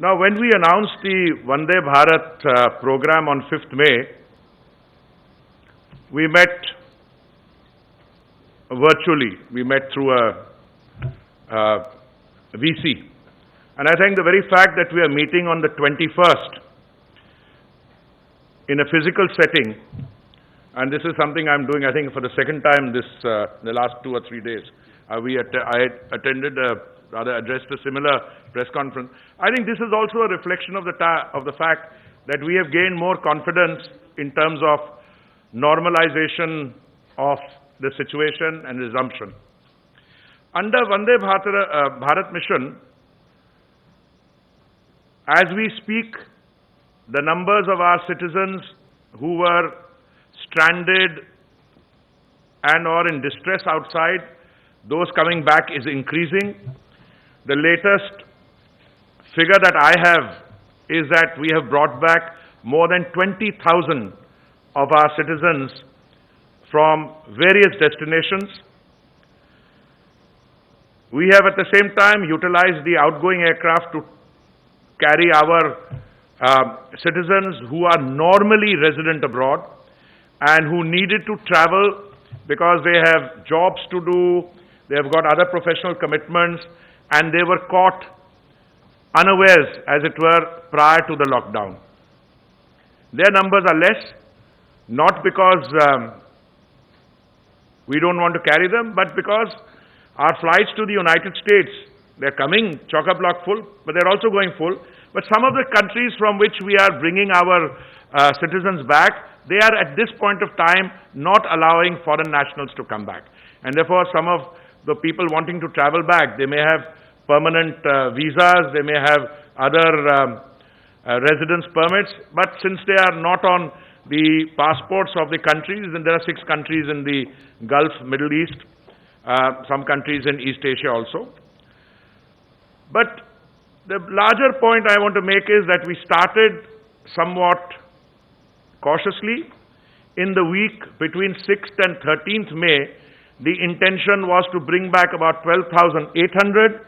Now, when we announced the Vande Bharat program on 5th May, we met virtually. We met through a VC. And I think the very fact that we are meeting on the 21st in a physical setting, and this is something I'm doing, I think, for the second time the last 2 or 3 days. I attended, rather addressed a similar press conference. I think this is also a reflection of the fact that we have gained more confidence in terms of normalization of the situation and resumption. Under Vande Bharat mission, as we speak, the numbers of our citizens who were stranded and or in distress outside, those coming back is increasing. The latest figure that I have is that we have brought back more than 20,000 of our citizens from various destinations. We have at the same time utilized the outgoing aircraft to carry our citizens who are normally resident abroad and who needed to travel because they have jobs to do, they have got other professional commitments, and they were caught unawares, as it were, prior to the lockdown. Their numbers are less, not because we don't want to carry them, but because our flights to the United States, they're coming chock-a-block full, but they're also going full. But some of the countries from which we are bringing our citizens back, they are at this point of time not allowing foreign nationals to come back. And therefore, some of the people wanting to travel back, they may have permanent visas, they may have other residence permits, but since they are not on the passports of the countries, and there are 6 countries in the Gulf, Middle East, some countries in East Asia also. But the larger point I want to make is that we started somewhat cautiously. In the week between 6th and 13th May, the intention was to bring back about 12,800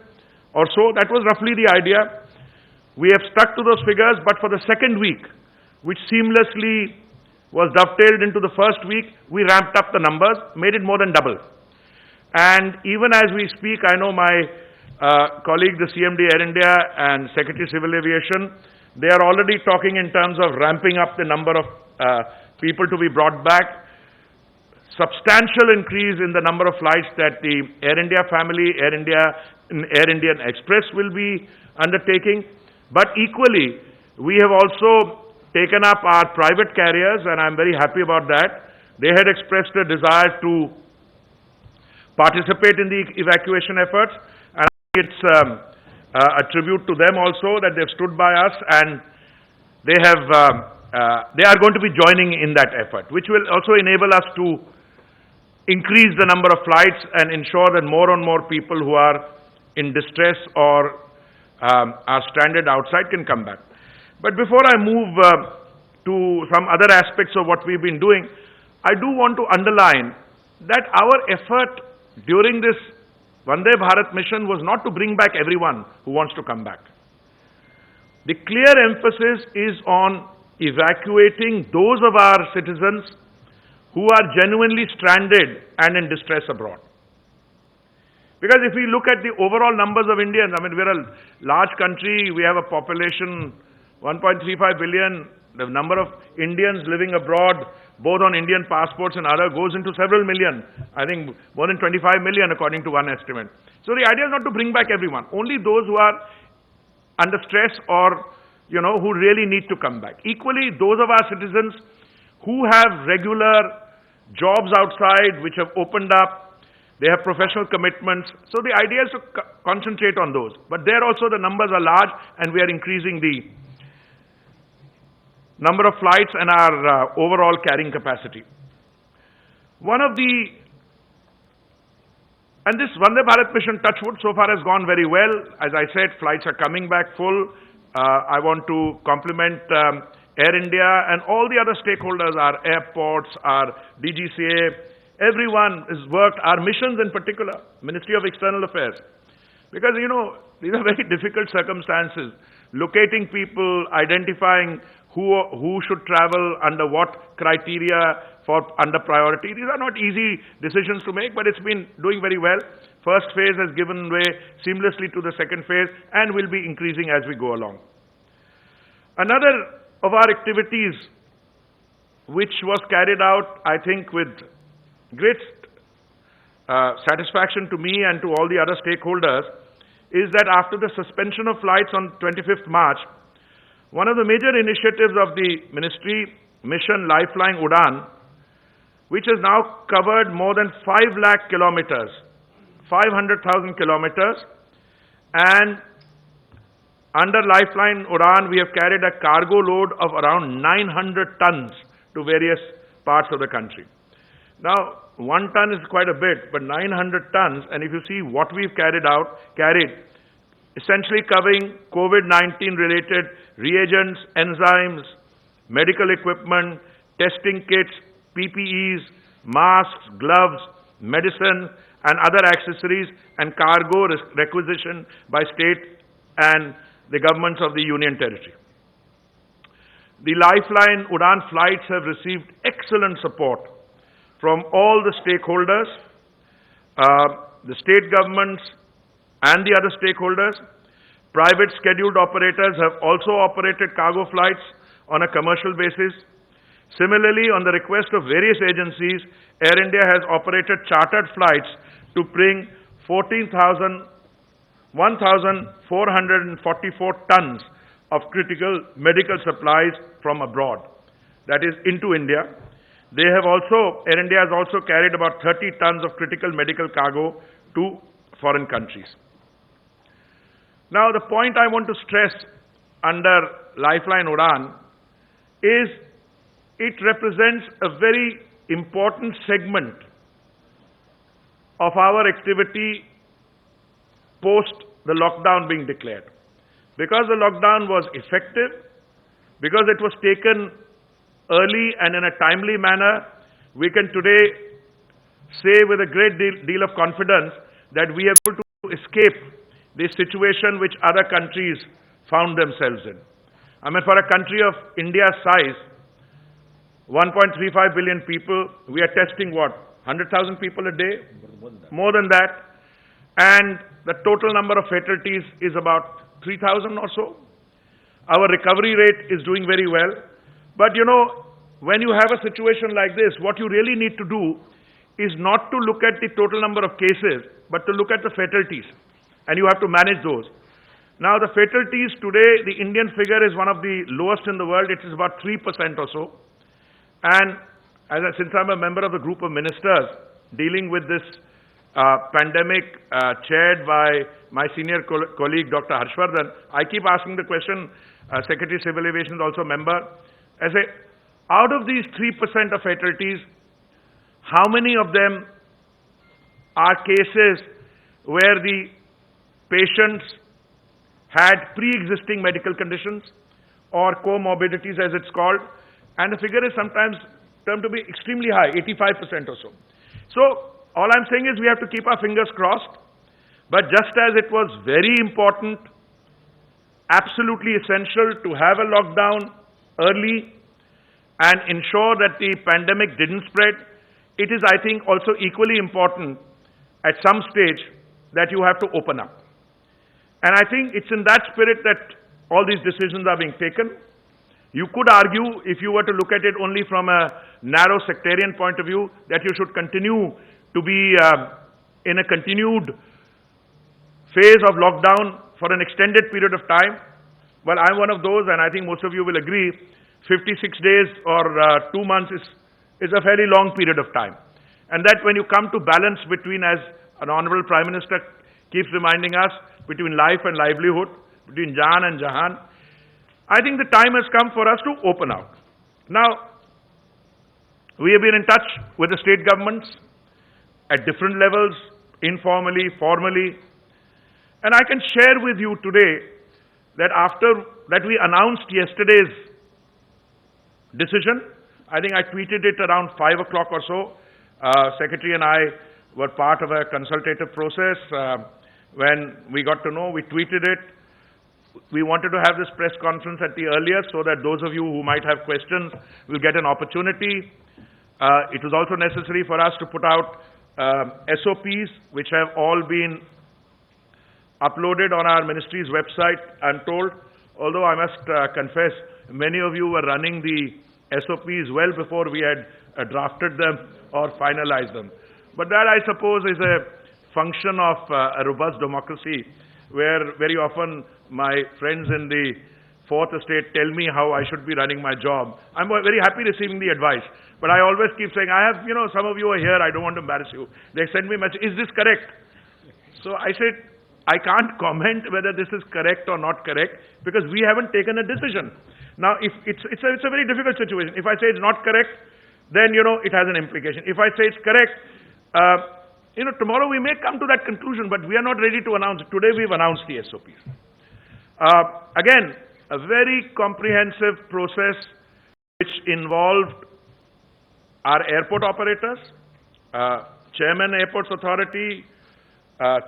or so. That was roughly the idea. We have stuck to those figures, but for the second week, which seamlessly was dovetailed into the first week, we ramped up the numbers, made it more than double. And even as we speak, I know my colleague, the CMD Air India and Secretary Civil Aviation, they are already talking in terms of ramping up the number of people to be brought back. Substantial increase in the number of flights that the Air India family, Air India and Air Indian Express will be undertaking. But equally, we have also taken up our private carriers, and I'm very happy about that. They had expressed a desire to participate in the evacuation efforts, and I think it's a tribute to them also that they've stood by us, and they are going to be joining in that effort, which will also enable us to increase the number of flights and ensure that more and more people who are in distress or are stranded outside can come back. But before I move to some other aspects of what we've been doing, I do want to underline that our effort during this Vande Bharat mission was not to bring back everyone who wants to come back. The clear emphasis is on evacuating those of our citizens who are genuinely stranded and in distress abroad. Because if we look at the overall numbers of Indians, I mean, we're a large country, we have a population 1.35 billion, the number of Indians living abroad, both on Indian passports and other, goes into several million. I think more than 25 million according to one estimate. So the idea is not to bring back everyone, only those who are under stress or, who really need to come back. Equally, those of our citizens who have regular jobs outside, which have opened up, they have professional commitments. So the idea is to concentrate on those. But there also the numbers are large, and we are increasing the number of flights and our overall carrying capacity. And this Vande Bharat mission, touchwood, so far has gone very well. As I said, flights are coming back full. I want to compliment Air India and all the other stakeholders, our airports, our DGCA, everyone has worked, our missions in particular, Ministry of External Affairs. Because, these are very difficult circumstances. locating people, identifying who should travel under what criteria for under priority. These are not easy decisions to make, but it's been doing very well. First phase has given way seamlessly to the second phase and will be increasing as we go along. Another of our activities which was carried out, I think, with great satisfaction to me and to all the other stakeholders, is that after the suspension of flights on 25th March, one of the major initiatives of the ministry, Mission Lifeline Udan, which has now covered more than 5 lakh kilometers, 500,000 kilometers, and under Lifeline Udan, we have carried a cargo load of around 900 tons to various parts of the country. Now, 1 ton is quite a bit, but 900 tons, and if you see what we've carried, essentially covering COVID-19 related reagents, enzymes, medical equipment, testing kits, PPEs, masks, gloves, medicine, and other accessories, and cargo requisition by state and the governments of the Union Territory. The Lifeline Udan flights have received excellent support from all the stakeholders, the state governments and the other stakeholders. Private scheduled operators have also operated cargo flights on a commercial basis. Similarly, on the request of various agencies, Air India has operated chartered flights to bring 1,444 tons of critical medical supplies from abroad, that is into India. Air India has also carried about 30 tons of critical medical cargo to foreign countries. Now, the point I want to stress under Lifeline Udan is it represents a very important segment of our activity post the lockdown being declared. Because the lockdown was effective, because it was taken early and in a timely manner, we can today say with a great deal of confidence that we are able to escape the situation which other countries found themselves in. I mean, for a country of India's size, 1.35 billion people, we are testing what? 100,000 people a day? More than that. And the total number of fatalities is about 3,000 or so. Our recovery rate is doing very well. But you know, when you have a situation like this, what you really need to do is not to look at the total number of cases, but to look at the fatalities. And you have to manage those. Now, the fatalities today, the Indian figure is one of the lowest in the world. It is about 3% or so. And since I'm a member of the group of ministers dealing with this pandemic chaired by my senior colleague, Dr. Harshvardhan, I keep asking the question, Secretary Civil Aviation is also a member. I say, out of these 3% of fatalities, how many of them are cases where the patients had pre-existing medical conditions or comorbidities as it's called, and the figure is sometimes termed to be extremely high, 85% or so. So, all I'm saying is we have to keep our fingers crossed, but just as it was very important, absolutely essential to have a lockdown early and ensure that the pandemic didn't spread, it is, I think, also equally important at some stage that you have to open up. And I think it's in that spirit that all these decisions are being taken. You could argue, if you were to look at it only from a narrow sectarian point of view, that you should continue to be in a continued phase of lockdown for an extended period of time. Well, I'm one of those, and I think most of you will agree, 56 days or 2 months is a fairly long period of time. And that when you come to balance between, as an Honorable Prime Minister keeps reminding us, between life and livelihood, between Jaan and Jahan, I think the time has come for us to open out. Now, we have been in touch with the state governments at different levels, informally, formally, and I can share with you today that after that we announced yesterday's decision, I think I tweeted it around 5 o'clock or so. Secretary and I were part of a consultative process. When we got to know, we tweeted it. we wanted to have this press conference at the earliest so that those of you who might have questions will get an opportunity. It was also necessary for us to put out SOPs, which have all been uploaded on our ministry's website, I'm told. Although I must confess, many of you were running the SOPs well before we had drafted them or finalized them. But that, I suppose, is a function of a robust democracy, where very often my friends in the Fourth Estate tell me how I should be running my job. I'm very happy receiving the advice, but I always keep saying, I have, some of you are here, I don't want to embarrass you. They send me a message, is this correct? So I said, I can't comment whether this is correct or not correct, because we haven't taken a decision. Now, if it's a very difficult situation. If I say it's not correct, then, it has an implication. If I say it's correct, tomorrow we may come to that conclusion, but we are not ready to announce it. Today we've announced the SOPs. Again, a very comprehensive process which involved our airport operators, Chairman Airports Authority,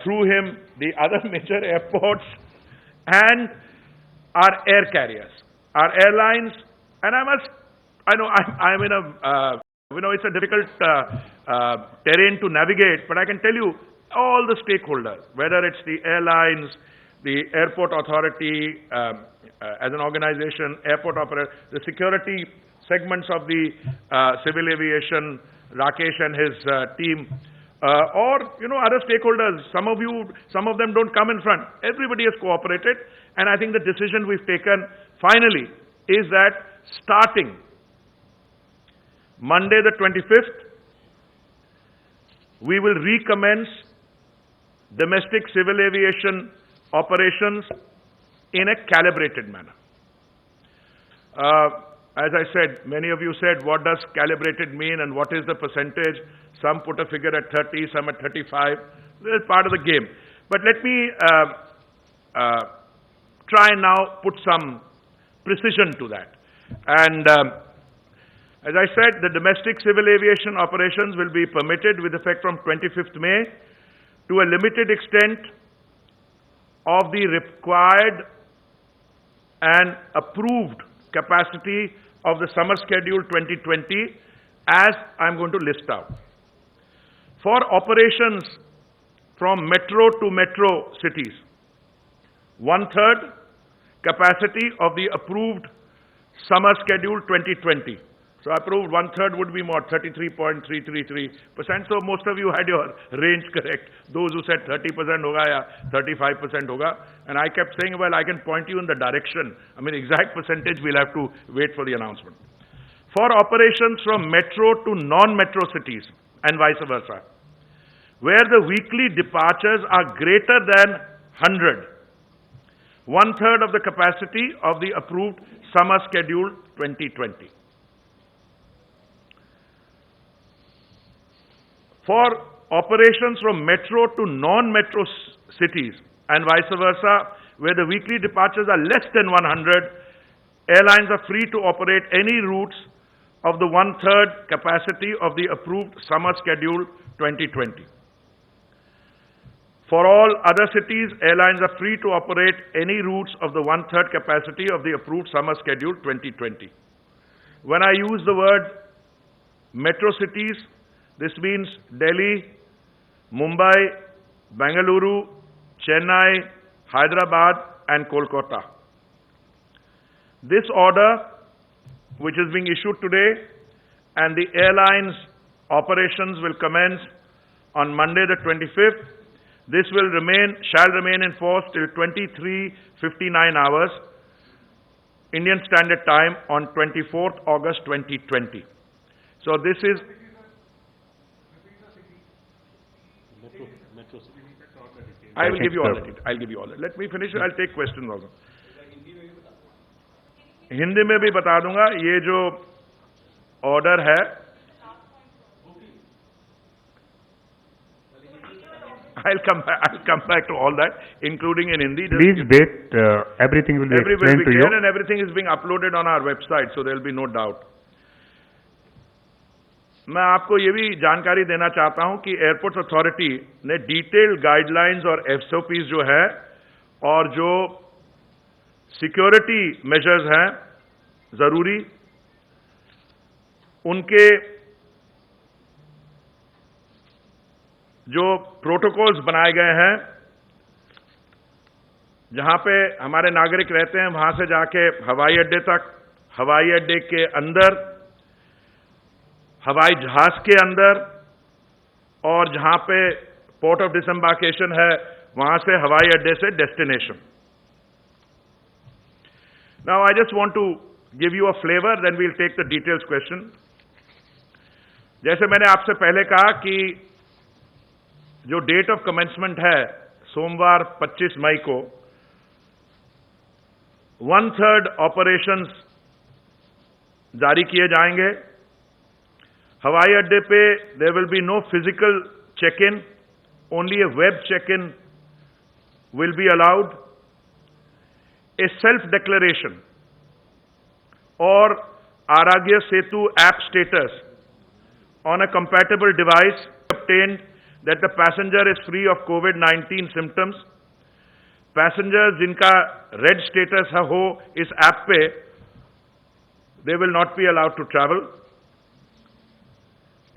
through him the other major airports, and our air carriers, our airlines. And I know I'm in a, it's a difficult terrain to navigate, but I can tell you all the stakeholders, whether it's the airlines, the airport authority as an organization, airport operator, the security segments of the civil aviation, Rakesh and his team, or other stakeholders. Some of them don't come in front. Everybody has cooperated, and I think the decision we've taken finally is that starting Monday the 25th, we will recommence domestic civil aviation operations in a calibrated manner. As I said, many of you said, what does calibrated mean and what is the percentage? Some put a figure at 30, some at 35. This is part of the game. But let me try and now put some precision to that. And as I said, the domestic civil aviation operations will be permitted with effect from 25th May to a limited extent of the required and approved capacity of the summer schedule 2020, as I'm going to list out. For operations from metro to metro cities, 1/3 capacity of the approved summer schedule 2020. So approved 1/3 would be more, 33.333%. So most of you had your range correct. Those who said 30% hoga ya 35% hoga. And I kept saying, well, I can point you in the direction. I mean, exact percentage, we'll have to wait for the announcement. For operations from metro to non-metro cities and vice versa, where the weekly departures are greater than 100, 1/3 of the capacity of the approved summer schedule 2020. For operations from metro to non-metro cities and vice versa, where the weekly departures are less than 100, airlines are free to operate any routes of the 1/3 capacity of the approved summer schedule 2020. For all other cities, airlines are free to operate any routes of the 1/3 capacity of the approved summer schedule 2020. When I use the word metro cities, this means Delhi, Mumbai, Bengaluru, Chennai, Hyderabad, and Kolkata. This order, which is being issued today, and the airlines' operations will commence on Monday the 25th. This shall remain in force till 23:59 hours, Indian Standard Time, on 24th August 2020. So this is I will give you all that. I'll give you all that. Let me finish. I'll take questions also. Hindi में भी बता दूंगा ये जो order है. I'll come back to all that, including in Hindi. Please wait. Everything will be explained to you. And everything is being uploaded on our website, so there will be no doubt. मैं आपको ये भी जानकारी देना चाहता हूं कि airports authority ने डिटेल्ड गाइडलाइंस और एसओपीज जो है और जो सिक्योरिटी मेजर्स हैं जरूरी, उनके जो प्रोटोकॉल्स बनाए गए हैं, जहां पे हमारे नागरिक रहते हैं वहां से जाके हवाई अड्डे तक, हवाई अड्डे के अंदर, हवाई जहाज के अंदर, और जहां पे पोर्ट ऑफ डिसएम्बार्केशन है वहां से हवाई अड्डे से destination. Now I just want to give you a flavour, then we'll take the details question. जैसे मैंने आपसे पहले कहा कि जो डेट ऑफ कमेंसमेंट है सोमवार 25 मई को, 1/3 ऑपरेशंस जारी किए जाएंगे. हवाई अड्डे पे there will be no physical check in, only a web check in will be allowed. A self-declaration or Aragya Setu app status on a compatible device obtained that the passenger is free of COVID-19 symptoms. Passengers जिनका red status हो इस app पे, they will not be allowed to travel.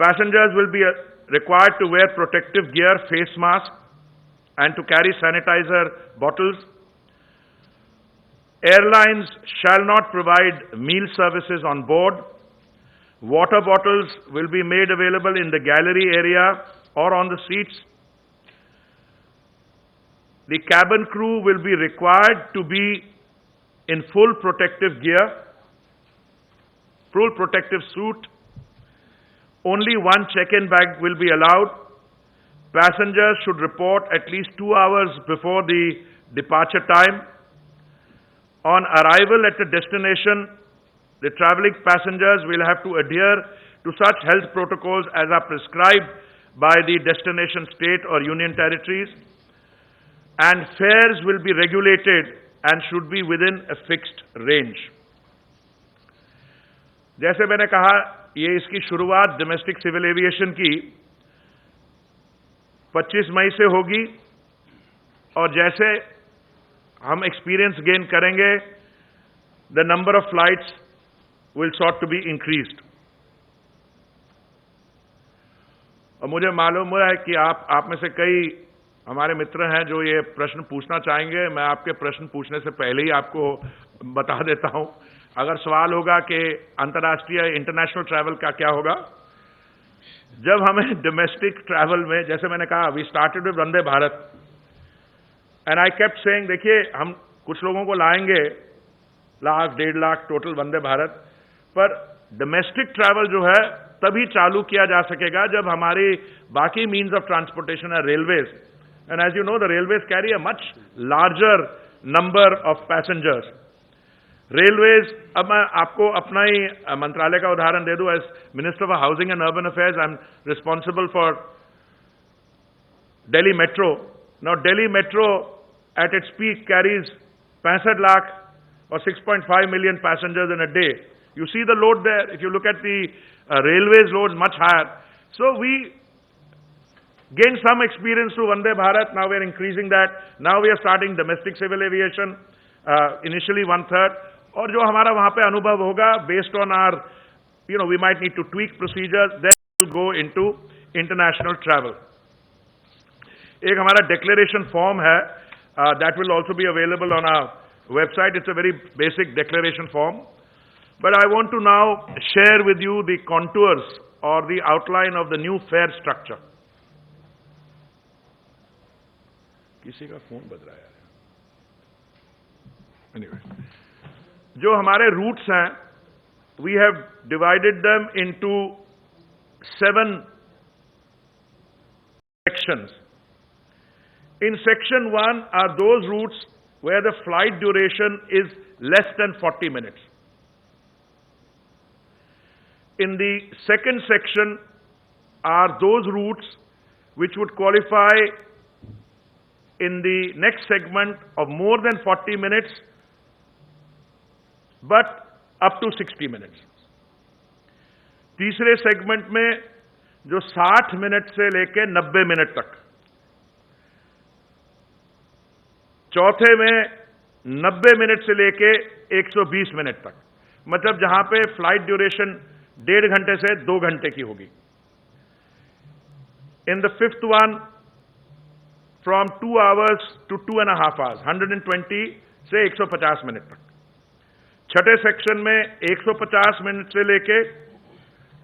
Passengers will be required to wear protective gear, face mask, and to carry sanitizer bottles. Airlines shall not provide meal services on board. Water bottles will be made available in the gallery area or on the seats. The cabin crew will be required to be in full protective gear, full protective suit. Only one check-in bag will be allowed. Passengers should report at least 2 hours before the departure time. On arrival at the destination, the traveling passengers will have to adhere to such health protocols as are prescribed by the destination state or union territories, and fares will be regulated and should be within a fixed range. जैसे मैंने कहा, ये इसकी शुरुआत domestic civil aviation की 25 मई से होगी, और जैसे हम एक्सपीरियंस गेन करेंगे, the number of flights will sought to be increased. और मुझे मालूम है कि आप में से कई हमारे मित्र हैं जो ये प्रश्न पूछना चाहेंगे. मैं आपके प्रश्न पूछने से पहले ही आपको बता देता हूं. अगर सवाल होगा कि अंतर्राष्ट्रीय इंटरनेशनल ट्रैवल का क्या होगा, जब हमें डोमेस्टिक ट्रैवल में, जैसे मैंने कहा, we started with Vande Bharat, and I kept saying, देखिए हम कुछ लोगों को लाएंगे, 1,00,000 1,50,000 टोटल वंदे भारत, पर डोमेस्टिक ट्रैवल जो है तभी चालू किया जा सकेगा जब हमारी बाकी मीन्स ऑफ ट्रांसपोर्टेशन है railways. And as you know, the railways carry a much larger number of passengers. Railways, अब मैं आपको अपना ही मंत्रालय का उदाहरण दे दूं. As minister for housing and urban affairs, I am responsible for Delhi metro. Now Delhi metro at its peak carries 65 lakh or 6.5 million passengers in a day. You see the load there. If you look at the railways loads, much higher. So we gained some experience through Vande Bharat. Now we are increasing that. Now we are starting domestic civil aviation, initially 1/3. और जो हमारा वहां पे अनुभव होगा, based on our, we might need to tweak procedures, then we'll go into international travel. एक हमारा declaration form है, that will also be available on our website. It's a very basic declaration form. But I want to now share with you the contours or the outline of the new fare structure. किसी का phone बज रहा है. Anyway, जो हमारे routes हैं, we have divided them into 7 sections. In section 1 are those routes where the flight duration is less than 40 minutes. In the second section are those routes which would qualify in the next segment of more than 40 minutes, but up to 60 minutes. तीसरे segment में जो 60 minute से लेकर 90 minute तक. चौथे में 90 minute से लेके 120 मिनट तक, मतलब जहां पे फ्लाइट ड्यूरेशन 1.5 घंटे से 2 घंटे की होगी. In the fifth one, from 2 hours to 2.5 hours, 120 से 150 मिनट तक. छठे सेक्शन में 150 मिनट से लेके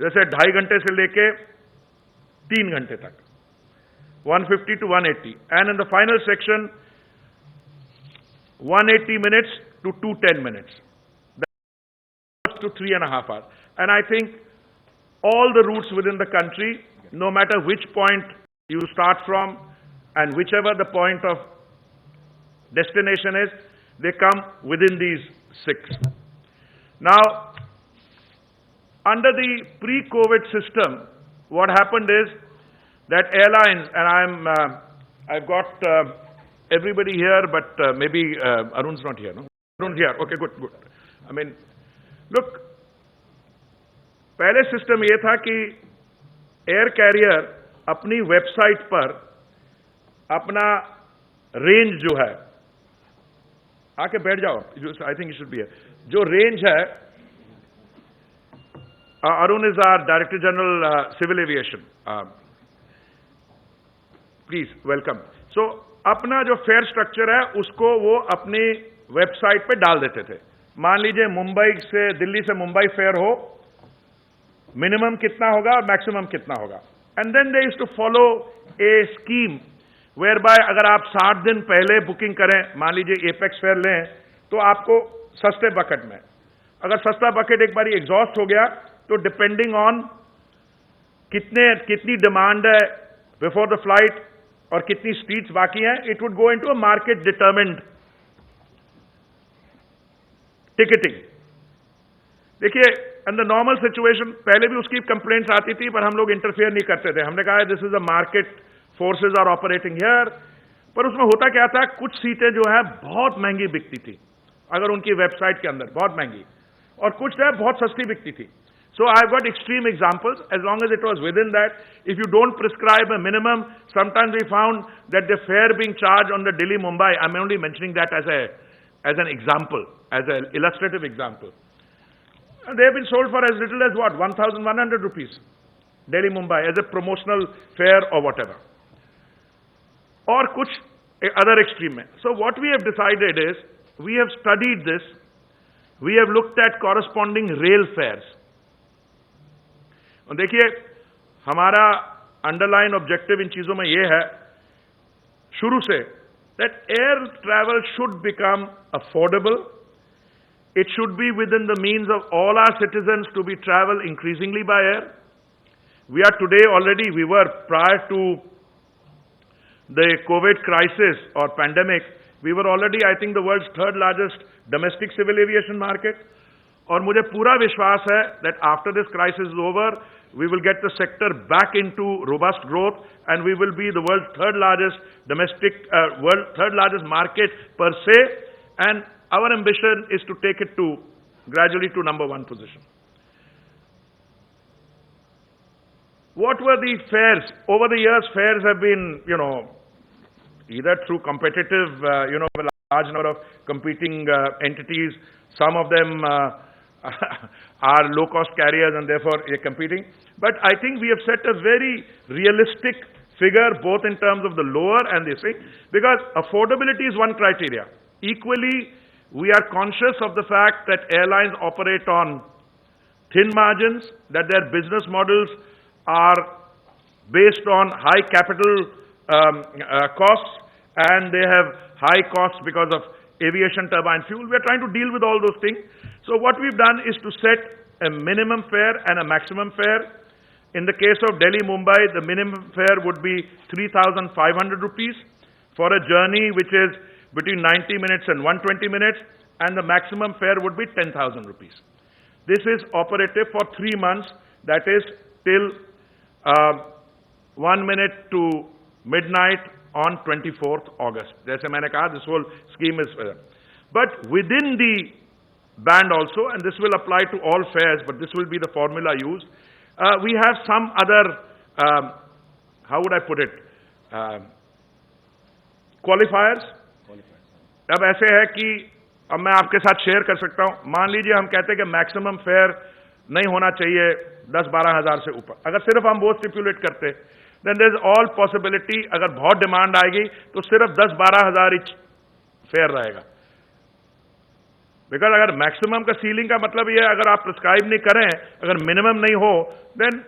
जैसे 2.5 घंटे से लेके 3 घंटे तक, 150 to 180. And in the final section, 180 minutes to 210 minutes. That's to 3.5 hours. And I think all the routes within the country, no matter which point you start from and whichever the point of destination is, they come within these 6. Now, under the pre-COVID system, what happened is that airlines, and I've got everybody here, but maybe Arun's not here, no? Arun's here. Okay, good. I mean, look, पहले system ये था कि air career अपनी website पर अपना range जो है, आके बैठ जाओ, I think it should be, जो रेंज है, Arun is our director general civil aviation, please welcome. So अपना जो फेयर स्ट्रक्चर है उसको वो अपनी वेबसाइट पे डाल देते थे. मान लीजिए मुंबई से, दिल्ली से मुंबई फेयर हो, मिनिमम कितना होगा और मैक्सिमम कितना होगा. And then they used to follow a scheme whereby अगर आप 60 दिन पहले बुकिंग करें, मान लीजिए एपेक्स फेयर लें, तो आपको सस्ते बकेट में, अगर सस्ता बकेट एक बारी एग्जॉस्ट हो गया तो डिपेंडिंग ऑन कितनी डिमांड है बिफोर द फ्लाइट और कितनी सीट्स बाकी हैं, it would go into a market determined ticketing. देखिए, इन द नॉर्मल सिचुएशन पहले भी उसकी कंप्लेंट्स आती थी, पर हम लोग इंटरफेयर नहीं करते थे. हमने कहा this is a market, forces are operating here. पर उसमें होता क्या था, कुछ सीटें जो है बहुत महंगी बिकती थी अगर उनकी वेबसाइट के अंदर, बहुत महंगी, और कुछ है बहुत सस्ती बिकती थी. So I've got extreme examples. As long as it was within that, if you don't prescribe a minimum, sometimes we found that the fare being charged on the Delhi-Mumbai, I'm only mentioning that as an example, as an illustrative example. And they have been sold for as little as what, 1,100 rupees, Delhi-Mumbai, as a promotional fare or whatever. Or kuch other extreme. So what we have decided is, we have studied this, we have looked at corresponding rail fares. और देखिए, हमारा underline objective इन चीजों में यह है शुरू से, that air travel should become affordable. It should be within the means of all our citizens to be travel increasingly by air. We are today already, we were prior to the covid crisis और pandemic, we were already I think the world's 3rd largest domestic civil aviation market. और मुझे पूरा विश्वास है that after this crisis is over, we will get the sector back into robust growth and we will be the world's 3rd largest domestic, third largest market per se, and our ambition is to take it to gradually to number 1 position. What were the fares? Over the years, fares have been, either through competitive, a large number of competing entities. Some of them are low-cost carriers and therefore they're competing. But I think we have set a very realistic figure both in terms of the lower and this thing, because affordability is one criteria. Equally, we are conscious of the fact that airlines operate on thin margins, that their business models are based on high capital costs, and they have high costs because of aviation turbine fuel. We are trying to deal with all those things. So what we've done is to set a minimum fare and a maximum fare. In the case of Delhi-Mumbai, the minimum fare would be 3,500 rupees for a journey which is between 90 minutes and 120 minutes, and the maximum fare would be 10,000 rupees. This is operative for 3 months, that is till 1 minute to midnight on 24th August. Jaise maine kaha, this whole scheme is but within the band also, and this will apply to all fares, but this will be the formula used. We have some other, how would I put it, qualifiers. अब ऐसे है कि अब मैं आपके साथ share कर सकता हूं, मान लीजिए हम कहते हैं कि मैक्सिमम फेयर नहीं होना चाहिए 10-12 हजार से ऊपर, अगर सिर्फ हम वो स्टिपुलेट करते, then there is all possibility, अगर बहुत डिमांड आएगी तो सिर्फ 10-12 हजार ही फेयर रहेगा। बिकॉज अगर मैक्सिमम का सीलिंग का मतलब ये है, अगर आप प्रिस्क्राइब नहीं करें, अगर मिनिमम नहीं हो, then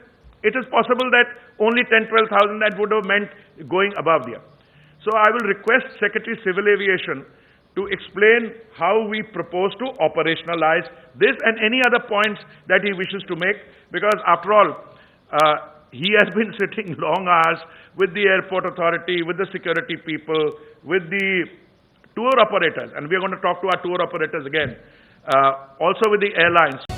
it is possible that only 10-12,000 that would have meant going above there. So I will request Secretary Civil Aviation to explain how we propose to operationalize this and any other points that he wishes to make, because after all, he has been sitting long hours with the airport authority, with the security people, with the tour operators, and we are going to talk to our tour operators again, also with the airlines.